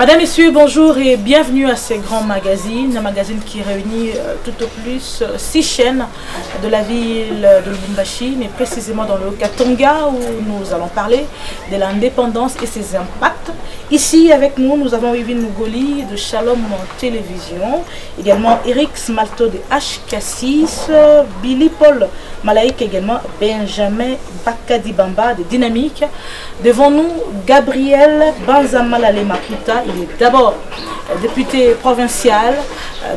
Mesdames, Messieurs, bonjour et bienvenue à ce grand magazine, un magazine qui réunit tout au plus 6 chaînes de la ville de Lubumbashi, mais précisément dans le Katonga où nous allons parler de l'indépendance et ses impacts. Ici avec nous, nous avons Yvine Mugoli de Shalom Télévision, également Eric Smalto de HK6, Billy Paul Malaïk également, Benjamin Bakadibamba de Dynamique. Devant nous, Gabriel Banzamalale Maputa, il est d'abord député provincial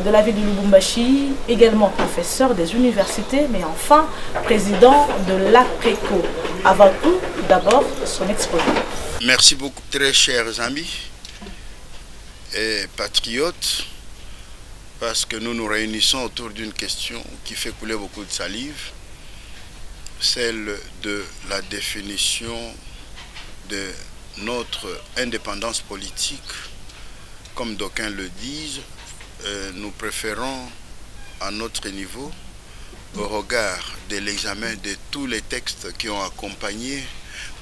de la ville de Lubumbashi, également professeur des universités, mais enfin président de l'APRECO. Avant tout, d'abord, son exposé. Merci beaucoup, très chers amis et patriotes, parce que nous nous réunissons autour d'une question qui fait couler beaucoup de salive, celle de la définition de notre indépendance politique. Comme d'aucuns le disent, nous préférons à notre niveau, au regard de l'examen de tous les textes qui ont accompagné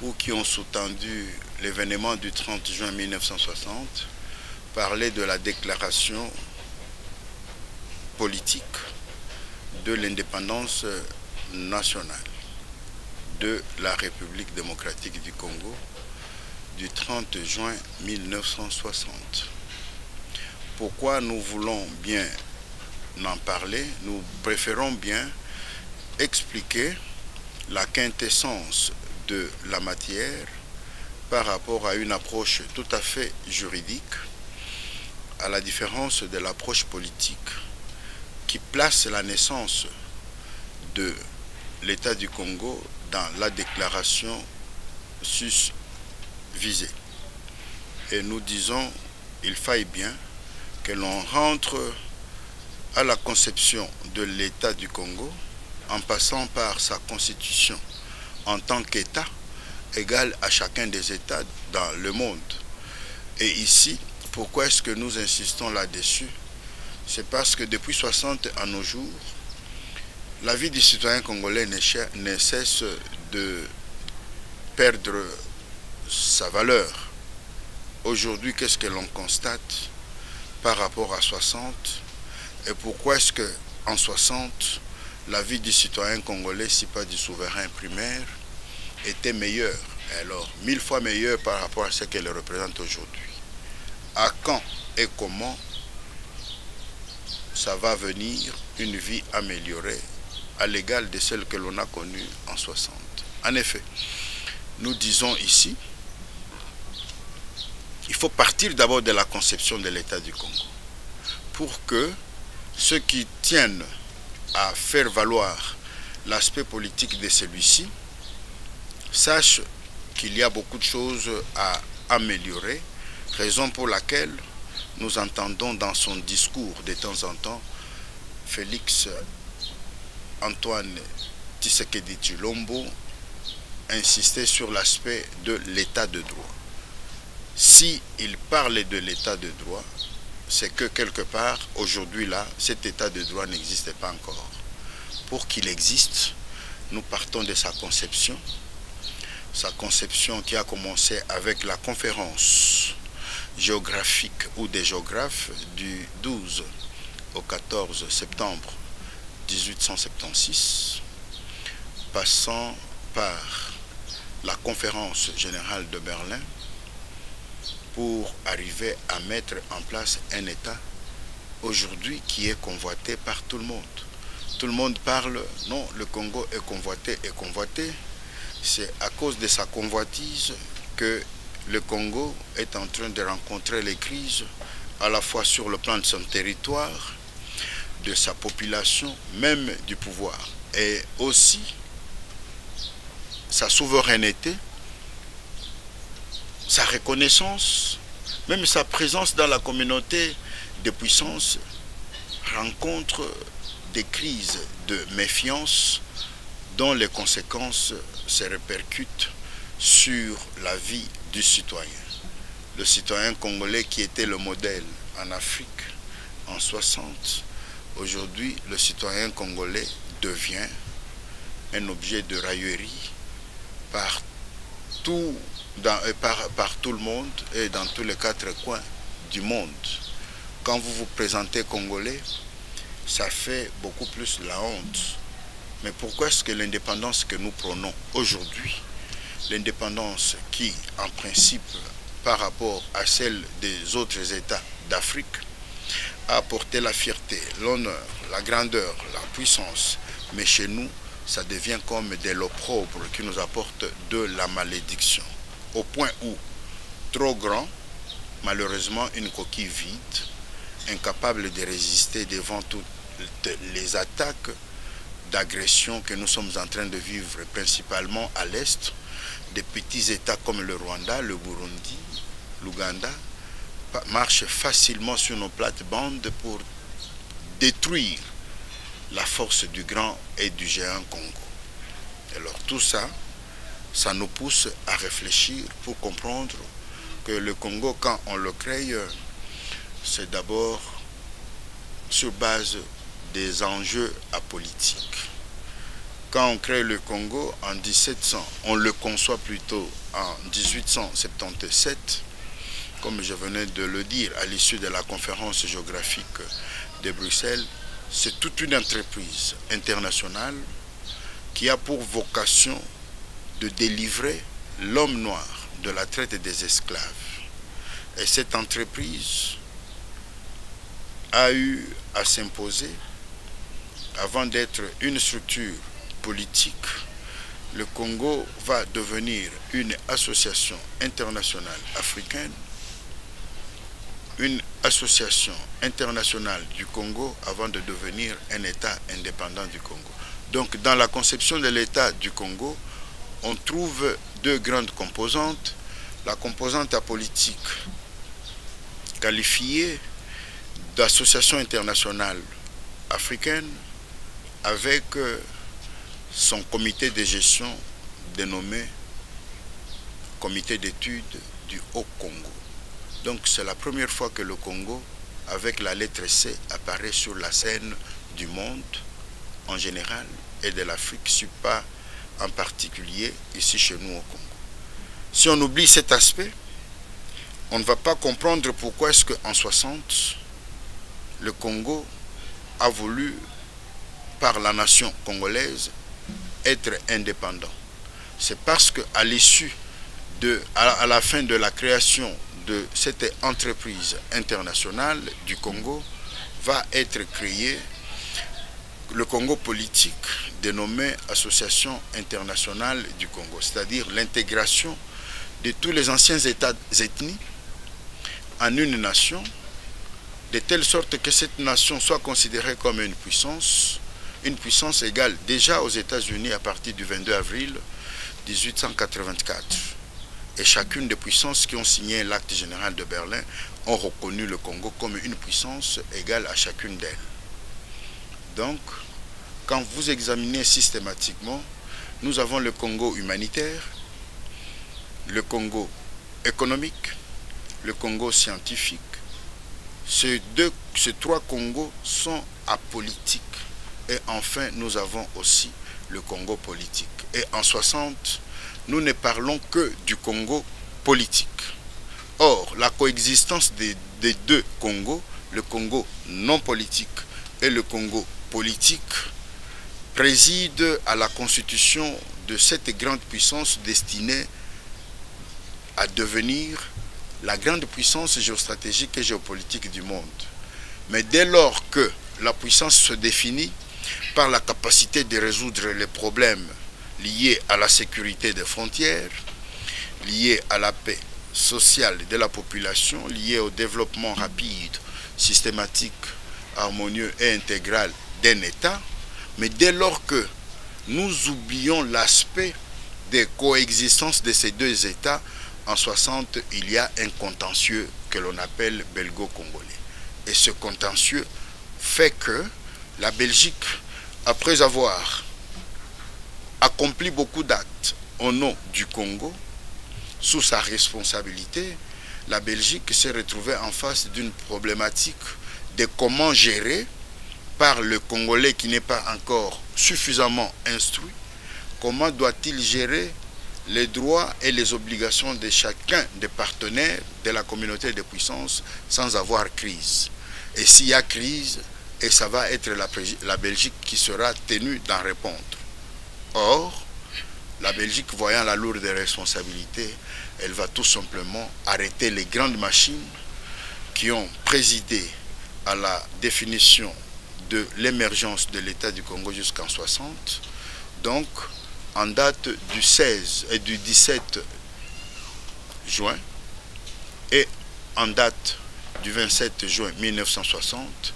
ou qui ont sous-tendu l'événement du 30 juin 1960, parler de la déclaration politique de l'indépendance nationale de la République démocratique du Congo du 30 juin 1960. Pourquoi nous voulons bien en parler? Nous préférons bien expliquer la quintessence de la matière par rapport à une approche tout à fait juridique, à la différence de l'approche politique qui place la naissance de l'État du Congo dans la déclaration visée. Et nous disons, il faille bien que l'on rentre à la conception de l'État du Congo en passant par sa constitution en tant qu'État égal à chacun des États dans le monde. Et ici, pourquoi est-ce que nous insistons là-dessus? C'est parce que depuis 60 à nos jours, la vie du citoyen congolais ne cesse de perdre sa valeur. Aujourd'hui, qu'est-ce que l'on constate par rapport à 60? Et pourquoi est-ce qu'en 60, la vie du citoyen congolais, si pas du souverain primaire, était meilleure? Alors, 1000 fois meilleure par rapport à ce qu'elle représente aujourd'hui. À quand et comment ça va venir une vie améliorée à l'égal de celle que l'on a connue en 60? En effet, nous disons ici, il faut partir d'abord de la conception de l'État du Congo pour que ceux qui tiennent à faire valoir l'aspect politique de celui-ci sachent qu'il y a beaucoup de choses à améliorer, raison pour laquelle nous entendons dans son discours de temps en temps Félix Antoine Tshisekedi Tshilombo insister sur l'aspect de l'état de droit. Si il parle de l'état de droit, c'est que quelque part, aujourd'hui là, cet état de droit n'existe pas encore. Pour qu'il existe, nous partons de sa conception qui a commencé avec la conférence géographique ou des géographes du 12 au 14 septembre 1876, passant par la conférence générale de Berlin pour arriver à mettre en place un État aujourd'hui qui est convoité par tout le monde. Tout le monde parle, non, le Congo est convoité et convoité. C'est à cause de sa convoitise que le Congo est en train de rencontrer les crises à la fois sur le plan de son territoire, de sa population, même du pouvoir, et aussi sa souveraineté, sa reconnaissance, même sa présence dans la communauté de puissance rencontre des crises de méfiance dont les conséquences se répercutent sur la vie du citoyen. Le citoyen congolais qui était le modèle en Afrique en 60, aujourd'hui le citoyen congolais devient un objet de raillerie par tout le monde et dans tous les 4 coins du monde. Quand vous vous présentez congolais, ça fait beaucoup plus la honte. Mais pourquoi est-ce que l'indépendance que nous prenons aujourd'hui, l'indépendance qui, en principe, par rapport à celle des autres États d'Afrique, a apporté la fierté, l'honneur, la grandeur, la puissance, mais chez nous, ça devient comme de l'opprobre qui nous apporte de la malédiction. Au point où, trop grand, malheureusement, une coquille vide, incapable de résister devant toutes les attaques d'agression que nous sommes en train de vivre, principalement à l'Est, des petits États comme le Rwanda, le Burundi, l'Ouganda, marchent facilement sur nos plates-bandes pour détruire la force du grand et du géant Congo. Alors tout ça, ça nous pousse à réfléchir pour comprendre que le Congo, quand on le crée, c'est d'abord sur base des enjeux apolitiques. Quand on crée le Congo en 1700, on le conçoit plutôt en 1877, comme je venais de le dire à l'issue de la conférence géographique de Bruxelles, c'est toute une entreprise internationale qui a pour vocation de délivrer l'homme noir de la traite des esclaves. Et cette entreprise a eu à s'imposer avant d'être une structure politique. Le Congo va devenir une association internationale africaine, une association internationale du Congo avant de devenir un État indépendant du Congo. Donc dans la conception de l'État du Congo, on trouve deux grandes composantes. La composante apolitique, qualifiée d'association internationale africaine, avec son comité de gestion dénommé Comité d'études du Haut-Congo. Donc c'est la première fois que le Congo, avec la lettre C, apparaît sur la scène du monde en général et de l'Afrique, pas en particulier ici chez nous au Congo. Si on oublie cet aspect, on ne va pas comprendre pourquoi est-ce qu'en 60, le Congo a voulu, par la nation congolaise, être indépendant. C'est parce qu'à l'issue à la fin de la création de cette entreprise internationale du Congo, va être créé le Congo politique, dénommé Association internationale du Congo, c'est-à-dire l'intégration de tous les anciens ethnies en une nation, de telle sorte que cette nation soit considérée comme une puissance égale déjà aux États-Unis à partir du 22 avril 1884. Et chacune des puissances qui ont signé l'acte général de Berlin ont reconnu le Congo comme une puissance égale à chacune d'elles. Donc, quand vous examinez systématiquement, nous avons le Congo humanitaire, le Congo économique, le Congo scientifique. Ces trois Congos sont apolitiques. Et enfin, nous avons aussi le Congo politique. Et en 60, nous ne parlons que du Congo politique. Or, la coexistence des deux Congos, le Congo non politique et le Congo politique, préside à la constitution de cette grande puissance destinée à devenir la grande puissance géostratégique et géopolitique du monde. Mais dès lors que la puissance se définit par la capacité de résoudre les problèmes liés à la sécurité des frontières, liés à la paix sociale de la population, liés au développement rapide, systématique, harmonieux et intégral d'un État, mais dès lors que nous oublions l'aspect de coexistence de ces deux États, en 60, il y a un contentieux que l'on appelle belgo-congolais. Et ce contentieux fait que la Belgique, après avoir accompli beaucoup d'actes au nom du Congo, sous sa responsabilité, la Belgique s'est retrouvée en face d'une problématique de comment gérer, par le Congolais qui n'est pas encore suffisamment instruit, comment doit-il gérer les droits et les obligations de chacun des partenaires de la communauté de puissance sans avoir crise. Et s'il y a crise, et ça va être la Belgique qui sera tenue d'en répondre. Or, la Belgique, voyant la lourde responsabilité, elle va tout simplement arrêter les grandes machines qui ont présidé à la définition de l'émergence de l'État du Congo jusqu'en 60. Donc, en date du 16 et du 17 juin et en date du 27 juin 1960,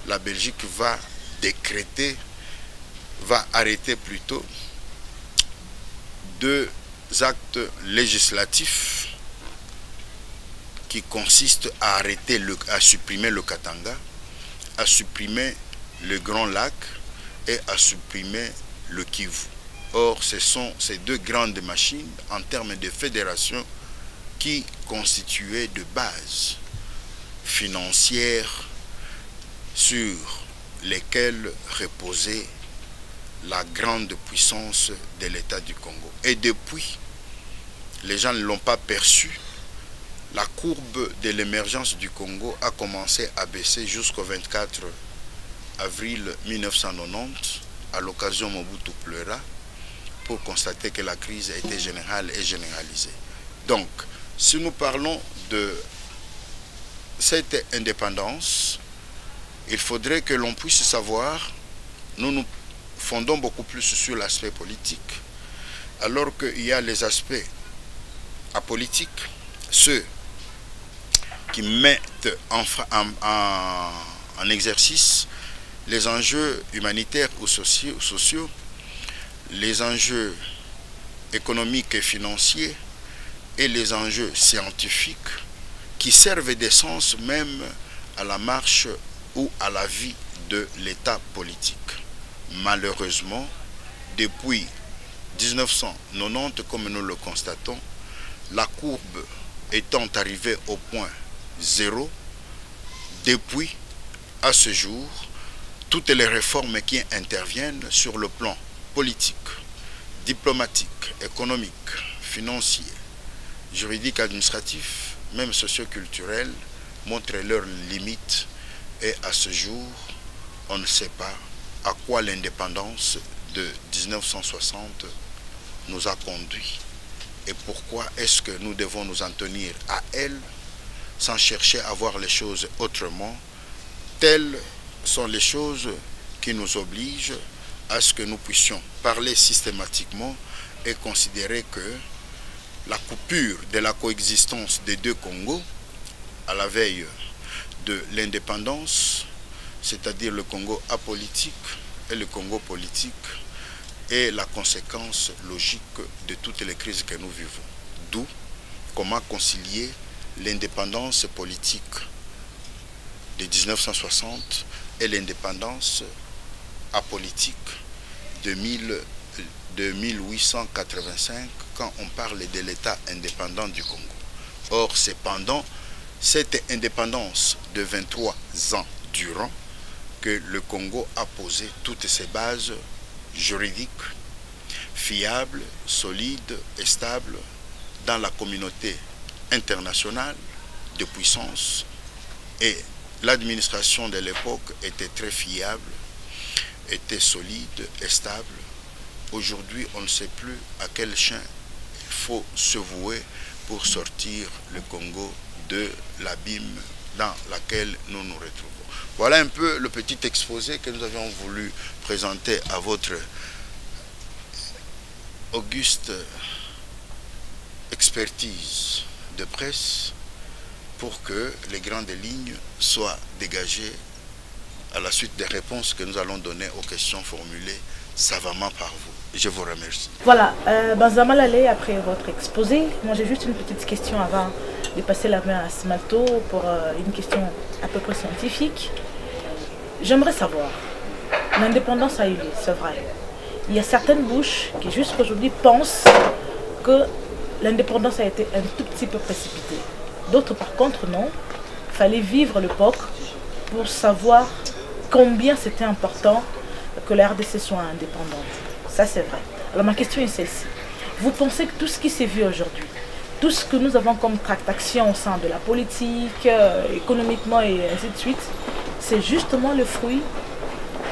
la Belgique va arrêter plutôt deux actes législatifs qui consistent à supprimer le Katanga, à supprimer le Grand Lac et à supprimer le Kivu. Or, ce sont ces deux grandes machines en termes de fédération qui constituaient de base financière sur lesquelles reposait la grande puissance de l'État du Congo. Et depuis, les gens ne l'ont pas perçu, la courbe de l'émergence du Congo a commencé à baisser jusqu'au 24 avril 1990, à l'occasion Mobutu pleura, pour constater que la crise a été générale et généralisée. Donc, si nous parlons de cette indépendance, il faudrait que l'on puisse savoir, nous fondons beaucoup plus sur l'aspect politique, alors qu'il y a les aspects apolitiques, ceux qui mettent en exercice les enjeux humanitaires ou sociaux, les enjeux économiques et financiers et les enjeux scientifiques qui servent d'essence même à la marche ou à la vie de l'État politique. Malheureusement, depuis 1990, comme nous le constatons, la courbe étant arrivée au point zéro, depuis à ce jour, toutes les réformes qui interviennent sur le plan politique, diplomatique, économique, financier, juridique, administratif, même socio-culturel, montrent leurs limites et à ce jour, on ne sait pas à quoi l'indépendance de 1960 nous a conduit et pourquoi est-ce que nous devons nous en tenir à elle sans chercher à voir les choses autrement. Telles sont les choses qui nous obligent à ce que nous puissions parler systématiquement et considérer que la coupure de la coexistence des deux Congos à la veille de l'indépendance, c'est-à-dire le Congo apolitique et le Congo politique, est la conséquence logique de toutes les crises que nous vivons. D'où comment concilier l'indépendance politique de 1960 et l'indépendance apolitique de 1885 quand on parle de l'État indépendant du Congo. Or, c'est pendant cette indépendance de 23 ans durant que le Congo a posé toutes ses bases juridiques, fiables, solides et stables dans la communauté internationale de puissance, et l'administration de l'époque était très fiable, était solide et stable. Aujourd'hui, on ne sait plus à quel chien il faut se vouer pour sortir le Congo de l'abîme dans lequel nous nous retrouvons. Voilà un peu le petit exposé que nous avions voulu présenter à votre auguste expertise de presse pour que les grandes lignes soient dégagées à la suite des réponses que nous allons donner aux questions formulées savamment par vous. Je vous remercie. Voilà, Banzama Lalé, après votre exposé, moi j'ai juste une petite question avant de passer la main à Smalto pour une question à peu près scientifique. J'aimerais savoir, l'indépendance a eu lieu, c'est vrai. Il y a certaines bouches qui jusqu'à aujourd'hui pensent que l'indépendance a été un tout petit peu précipitée. D'autres par contre non, il fallait vivre l'époque pour savoir combien c'était important que la RDC soit indépendante. Ça c'est vrai. Alors ma question est celle-ci. Vous pensez que tout ce qui s'est vu aujourd'hui, tout ce que nous avons comme tractation au sein de la politique, économiquement et ainsi de suite, c'est justement le fruit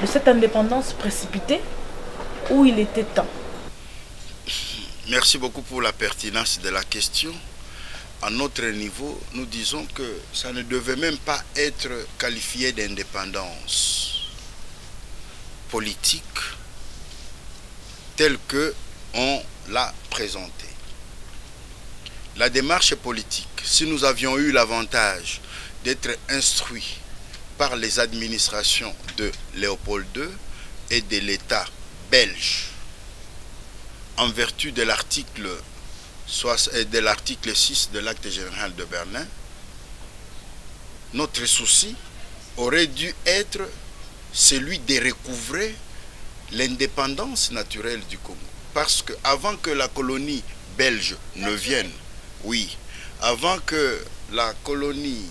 de cette indépendance précipitée où il était temps? Merci beaucoup pour la pertinence de la question. À notre niveau, nous disons que ça ne devait même pas être qualifié d'indépendance politique telle que on l'a présentée. La démarche politique, si nous avions eu l'avantage d'être instruits par les administrations de Léopold II et de l'État belge, en vertu de l'article 6 de l'acte général de Berlin, notre souci aurait dû être celui de recouvrer l'indépendance naturelle du Congo. Parce qu'avant que la colonie belge ne vienne, oui, avant que la colonie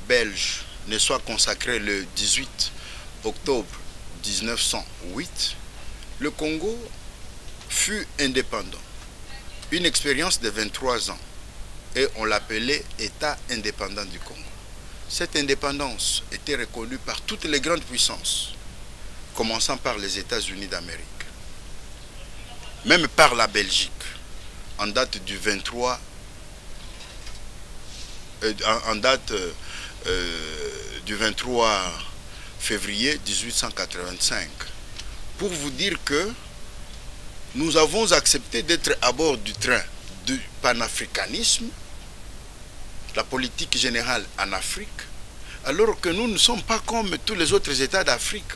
belge ne soit consacrée le 18 octobre 1908, le Congo fut indépendant. Une expérience de 23 ans et on l'appelait État indépendant du Congo. Cette indépendance était reconnue par toutes les grandes puissances, commençant par les États-Unis d'Amérique, même par la Belgique, en date du 23 février 1885, pour vous dire que nous avons accepté d'être à bord du train du panafricanisme, la politique générale en Afrique, alors que nous ne sommes pas comme tous les autres États d'Afrique.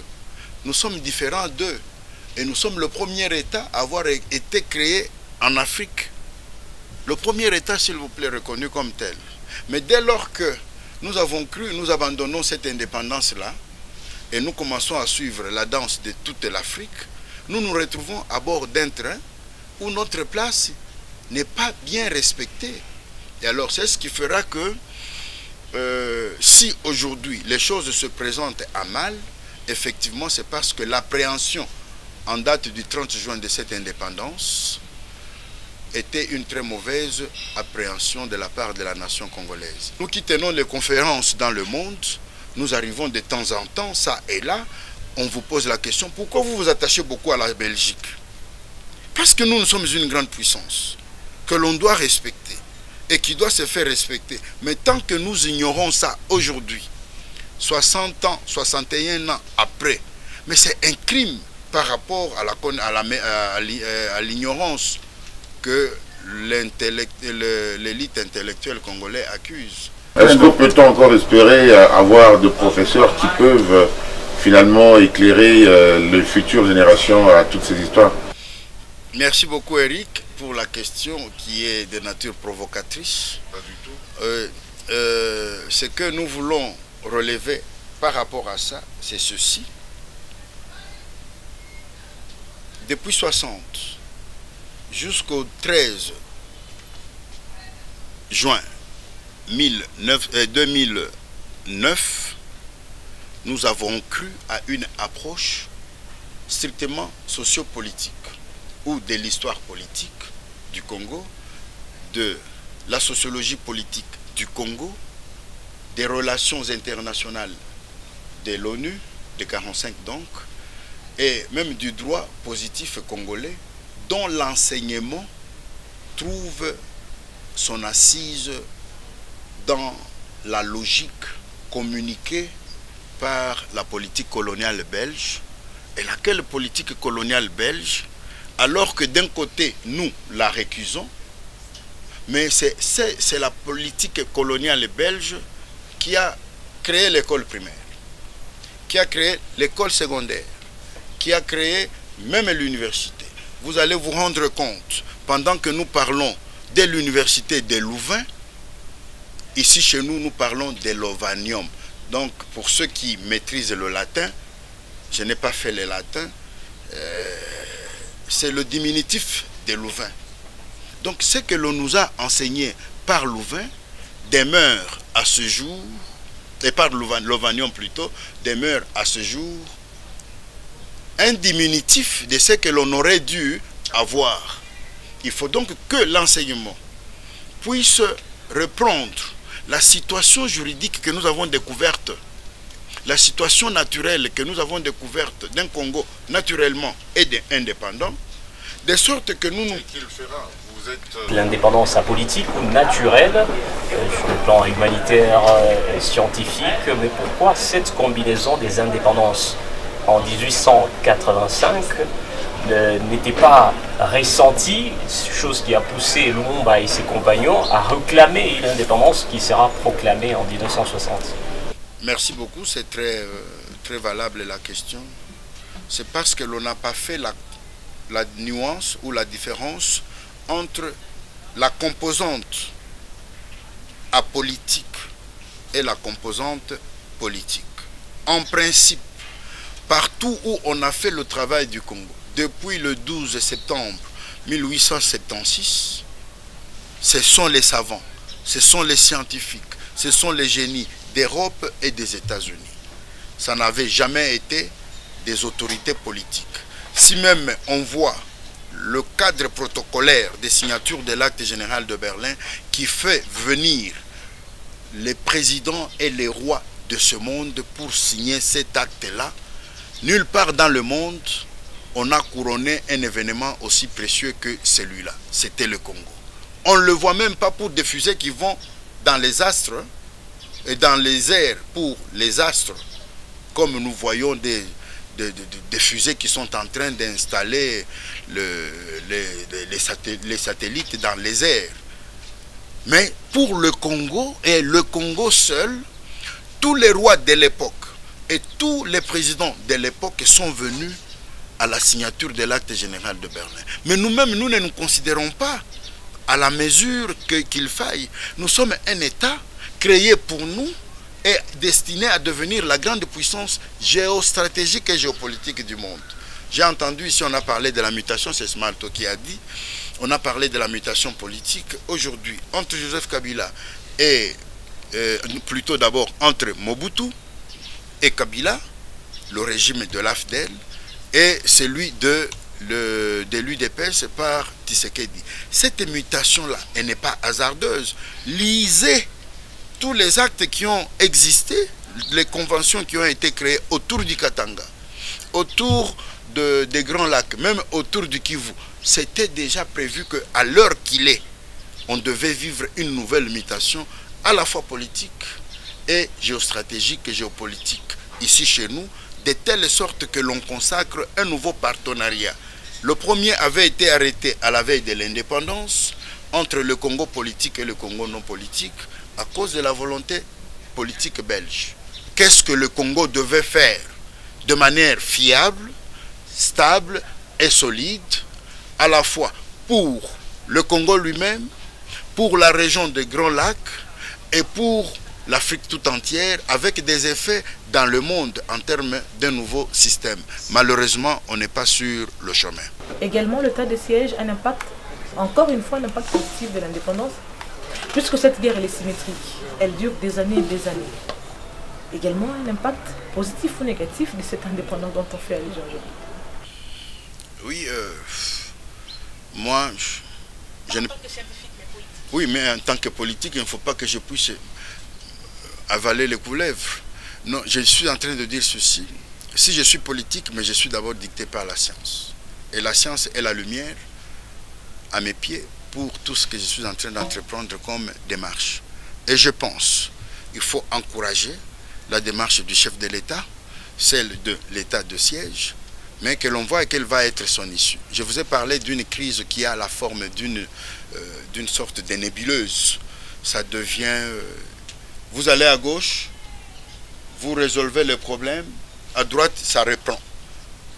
Nous sommes différents d'eux. Et nous sommes le premier État à avoir été créé en Afrique. Le premier État, s'il vous plaît, reconnu comme tel. Mais dès lors que nous avons cru, nous abandonnons cette indépendance-là et nous commençons à suivre la danse de toute l'Afrique, nous nous retrouvons à bord d'un train où notre place n'est pas bien respectée. Et alors c'est ce qui fera que si aujourd'hui les choses se présentent à mal, effectivement c'est parce que l'appréhension en date du 30 juin de cette indépendance était une très mauvaise appréhension de la part de la nation congolaise. Nous qui tenons les conférences dans le monde, nous arrivons de temps en temps, ça et là, on vous pose la question, pourquoi vous vous attachez beaucoup à la Belgique? Parce que nous sommes une grande puissance, que l'on doit respecter, et qui doit se faire respecter. Mais tant que nous ignorons ça aujourd'hui, 60 ans, 61 ans après, mais c'est un crime par rapport à l'ignorance que l'élite intellectuelle congolaise accuse. Est-ce que peut-on encore espérer avoir des professeurs qui peuvent finalement éclairer les futures générations à toutes ces histoires? Merci beaucoup Eric pour la question qui est de nature provocatrice. Pas du tout. Ce que nous voulons relever par rapport à ça, c'est ceci. Depuis 60 jusqu'au 13 juin 2009, nous avons cru à une approche strictement sociopolitique ou de l'histoire politique du Congo, de la sociologie politique du Congo, des relations internationales de l'ONU, de 1945 donc, et même du droit positif congolais, dont l'enseignement trouve son assise dans la logique communiquée par la politique coloniale belge, et laquelle politique coloniale belge, alors que d'un côté nous la récusons, mais c'est la politique coloniale belge qui a créé l'école primaire, qui a créé l'école secondaire, qui a créé même l'université. Vous allez vous rendre compte, pendant que nous parlons de l'université de Louvain, ici chez nous, nous parlons de l'Ovanium. Donc, pour ceux qui maîtrisent le latin, je n'ai pas fait le latin, c'est le diminutif de Louvain. Donc, ce que l'on nous a enseigné par Louvain demeure à ce jour, et par l'Ovanium plutôt, demeure à ce jour un diminutif de ce que l'on aurait dû avoir. Il faut donc que l'enseignement puisse reprendre la situation juridique que nous avons découverte, la situation naturelle que nous avons découverte d'un Congo naturellement et indépendant, de sorte que nous... L'indépendance apolitique ou naturelle, sur le plan humanitaire, scientifique, mais pourquoi cette combinaison des indépendances en 1885 n'était pas ressentie, chose qui a poussé Lumumba et ses compagnons à réclamer une indépendance qui sera proclamée en 1960. Merci beaucoup, c'est très valable la question. C'est parce que l'on n'a pas fait la nuance ou la différence entre la composante apolitique et la composante politique. En principe, partout où on a fait le travail du Congo, depuis le 12 septembre 1876, ce sont les savants, ce sont les scientifiques, ce sont les génies d'Europe et des États-Unis. Ça n'avait jamais été des autorités politiques. Si même on voit le cadre protocolaire des signatures de l'acte général de Berlin qui fait venir les présidents et les rois de ce monde pour signer cet acte-là, nulle part dans le monde on a couronné un événement aussi précieux que celui-là. C'était le Congo. On ne le voit même pas pour des fusées qui vont dans les astres et dans les airs pour les astres, comme nous voyons des fusées qui sont en train d'installer les satellites dans les airs. Mais pour le Congo, et le Congo seul, tous les rois de l'époque et tous les présidents de l'époque sont venus à la signature de l'acte général de Berlin. Mais nous-mêmes, nous ne nous considérons pas à la mesure qu'il faille. Nous sommes un État créé pour nous et destiné à devenir la grande puissance géostratégique et géopolitique du monde. J'ai entendu ici, on a parlé de la mutation, c'est Smalto qui a dit, on a parlé de la mutation politique. Aujourd'hui, entre Joseph Kabila et, plutôt d'abord entre Mobutu et Kabila, le régime de l'AFDEL, et celui de l'UDPS par Tshisekedi. Cette mutation-là, elle n'est pas hasardeuse. Lisez tous les actes qui ont existé, les conventions qui ont été créées autour du Katanga, autour des Grands Lacs, même autour du Kivu. C'était déjà prévu qu'à l'heure qu'il est, on devait vivre une nouvelle mutation, à la fois politique et géostratégique et géopolitique, ici chez nous, de telle sorte que l'on consacre un nouveau partenariat. Le premier avait été arrêté à la veille de l'indépendance entre le Congo politique et le Congo non politique à cause de la volonté politique belge. Qu'est-ce que le Congo devait faire de manière fiable, stable et solide, à la fois pour le Congo lui-même, pour la région des Grands Lacs et pour l'Afrique tout entière, avec des effets dans le monde en termes d'un nouveau système. Malheureusement, on n'est pas sur le chemin. Également, l'état de siège a un impact, encore une fois, un impact positif de l'indépendance, puisque cette guerre elle est symétrique. Elle dure des années et des années. Également, un impact positif ou négatif de cette indépendance dont on fait allusion aujourd'hui. Oui, moi, je ne... Oui, mais en tant que politique, il ne faut pas que je puisse avaler les couleuvres. Non, je suis en train de dire ceci. Si je suis politique, mais je suis d'abord dicté par la science. Et la science est la lumière à mes pieds pour tout ce que je suis en train d'entreprendre comme démarche. Et je pense qu'il faut encourager la démarche du chef de l'État, celle de l'état de siège, mais que l'on voit quelle va être son issue. Je vous ai parlé d'une crise qui a la forme d'une sorte de nébuleuse. Ça devient... vous allez à gauche, vous résolvez le problème, à droite, ça reprend.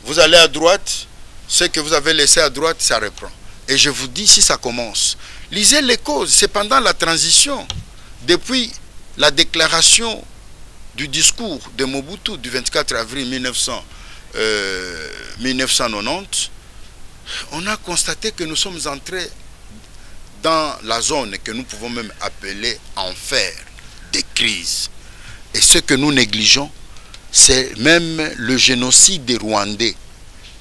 Vous allez à droite, ce que vous avez laissé à droite, ça reprend. Et je vous dis, si ça commence, lisez les causes. C'est pendant la transition, depuis la déclaration du discours de Mobutu du 24 avril 1990, on a constaté que nous sommes entrés dans la zone que nous pouvons même appeler enfer des crises. Et ce que nous négligeons, c'est même le génocide des Rwandais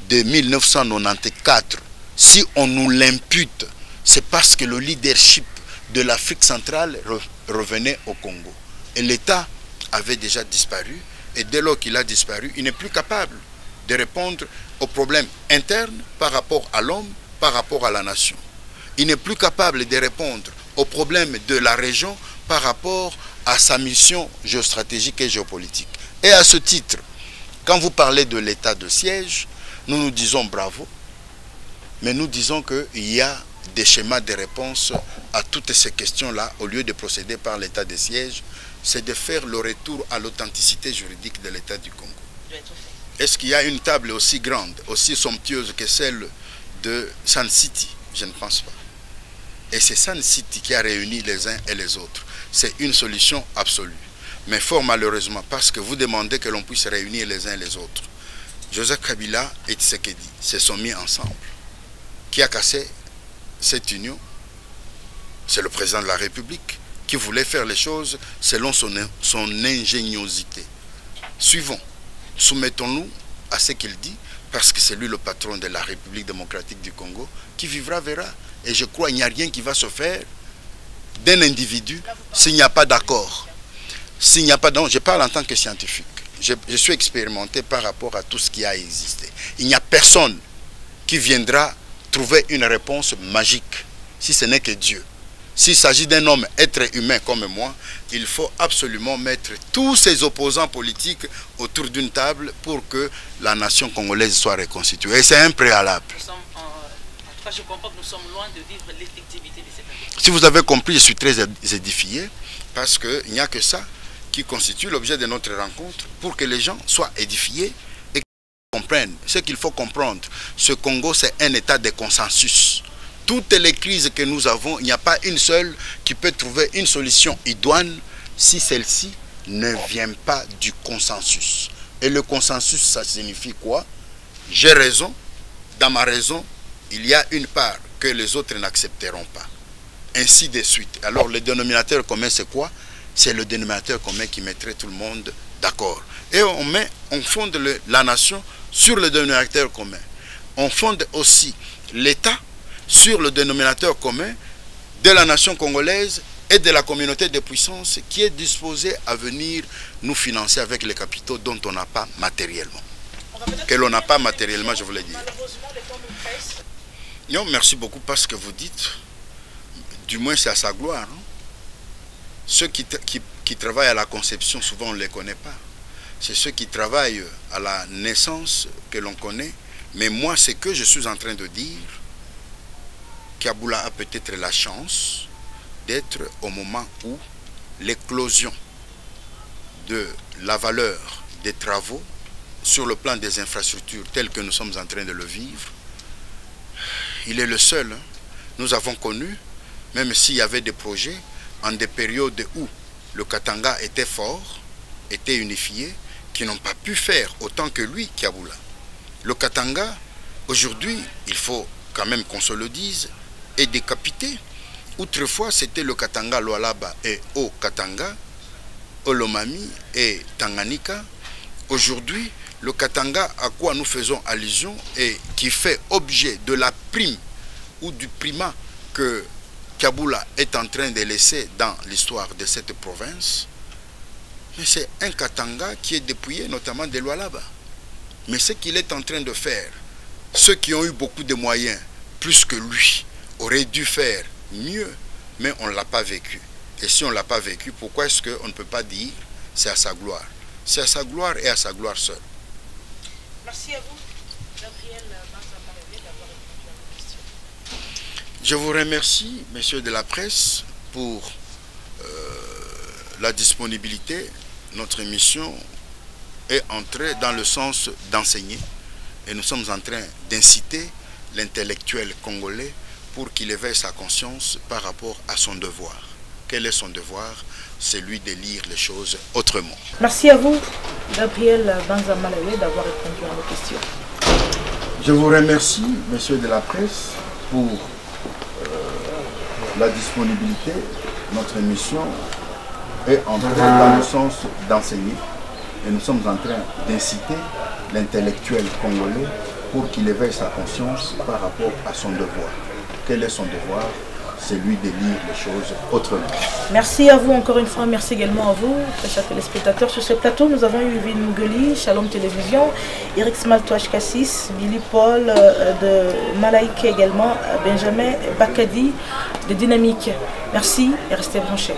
de 1994. Si on nous l'impute c'est parce que le leadership de l'Afrique centrale revenait au Congo. Et l'État avait déjà disparu. Et dès lors qu'il a disparu, il n'est plus capable de répondre aux problèmes internes par rapport à l'homme, par rapport à la nation. Il n'est plus capable de répondre aux problèmes de la région par rapport à sa mission géostratégique et géopolitique. Et à ce titre, quand vous parlez de l'état de siège, nous nous disons bravo, mais nous disons qu'il y a des schémas de réponse à toutes ces questions-là, au lieu de procéder par l'état de siège, c'est de faire le retour à l'authenticité juridique de l'état du Congo. Est-ce qu'il y a une table aussi grande, aussi somptueuse que celle de Sun City? Je ne pense pas. Et c'est Sun City qui a réuni les uns et les autres. C'est une solution absolue. Mais fort malheureusement, parce que vous demandez que l'on puisse réunir les uns et les autres, Joseph Kabila et Tshisekedi se sont mis ensemble. Qui a cassé cette union? C'est le président de la République qui voulait faire les choses selon son ingéniosité. Suivons, soumettons-nous à ce qu'il dit, parce que c'est lui le patron de la République démocratique du Congo, qui vivra verra. Et je crois qu'il n'y a rien qui va se faire d'un individu s'il n'y a pas d'accord. S'il n'y a pas je parle en tant que scientifique. Je suis expérimenté par rapport à tout ce qui a existé. Il n'y a personne qui viendra trouver une réponse magique, si ce n'est que Dieu. S'il s'agit d'un homme, être humain comme moi, il faut absolument mettre tous ses opposants politiques autour d'une table pour que la nation congolaise soit reconstituée. Et c'est un préalable. Je comprends que nous sommes loin de vivre l'effectivité de cette année. Si vous avez compris, je suis très édifié, parce qu'il n'y a que ça qui constitue l'objet de notre rencontre, pour que les gens soient édifiés et comprennent. Ce qu'il faut comprendre, ce Congo, c'est un état de consensus. Toutes les crises que nous avons, il n'y a pas une seule qui peut trouver une solution idoine si celle-ci ne vient pas du consensus. Et le consensus, ça signifie quoi? J'ai raison, dans ma raison, il y a une part que les autres n'accepteront pas. Ainsi de suite. Alors le dénominateur commun, c'est quoi? C'est le dénominateur commun qui mettrait tout le monde d'accord. Et on fonde la nation sur le dénominateur commun. On fonde aussi l'État sur le dénominateur commun de la nation congolaise et de la communauté de puissance qui est disposée à venir nous financer avec les capitaux dont on n'a pas matériellement. Que l'on n'a pas matériellement, je voulais dire. Non, merci beaucoup parce que vous dites, du moins c'est à sa gloire. Hein? Ceux qui travaillent à la conception, souvent on ne les connaît pas. C'est ceux qui travaillent à la naissance que l'on connaît. Mais moi, ce que je suis en train de dire, Kabila a peut-être la chance d'être au moment où l'éclosion de la valeur des travaux sur le plan des infrastructures telles que nous sommes en train de le vivre, il est le seul. Hein. Nous avons connu, même s'il y avait des projets, en des périodes où le Katanga était fort, était unifié, qui n'ont pas pu faire autant que lui, Kabila. Le Katanga, aujourd'hui, il faut quand même qu'on se le dise, est décapité. Autrefois, c'était le Katanga, Lualaba et Haut Katanga, Olomami et Tanganyika. Aujourd'hui, le Katanga à quoi nous faisons allusion et qui fait objet de la prime ou du primat que Kabila est en train de laisser dans l'histoire de cette province, mais c'est un Katanga qui est dépouillé notamment de Lualaba. Mais ce qu'il est en train de faire, ceux qui ont eu beaucoup de moyens, plus que lui, auraient dû faire mieux, mais on ne l'a pas vécu. Et si on ne l'a pas vécu, pourquoi est-ce qu'on ne peut pas dire c'est à sa gloire? C'est à sa gloire et à sa gloire seule. Merci à vous, Gabriel Banza-Malawé, d'avoir répondu à nos questions. Je vous remercie, messieurs de la presse, pour la disponibilité. Notre mission est entrée dans le sens d'enseigner. Et nous sommes en train d'inciter l'intellectuel congolais pour qu'il éveille sa conscience par rapport à son devoir. Quel est son devoir? C'est lui de lire les choses autrement. Merci à vous, Gabriel Banza-Malawé, d'avoir répondu à nos questions. Je vous remercie, messieurs de la presse, pour la disponibilité. Notre mission est entrée dans le sens d'enseigner. Et nous sommes en train d'inciter l'intellectuel congolais pour qu'il éveille sa conscience par rapport à son devoir. quel est son devoir? C'est lui de lire les choses autrement. Merci à vous encore une fois, merci également à vous, très chers téléspectateurs. Sur ce plateau, nous avons eu Vin Mugeli, Shalom Télévision, Eric Smaltouach Cassis, Billy Paul de Malaïke également, Benjamin Bakadi de Dynamique. Merci et restez branchés.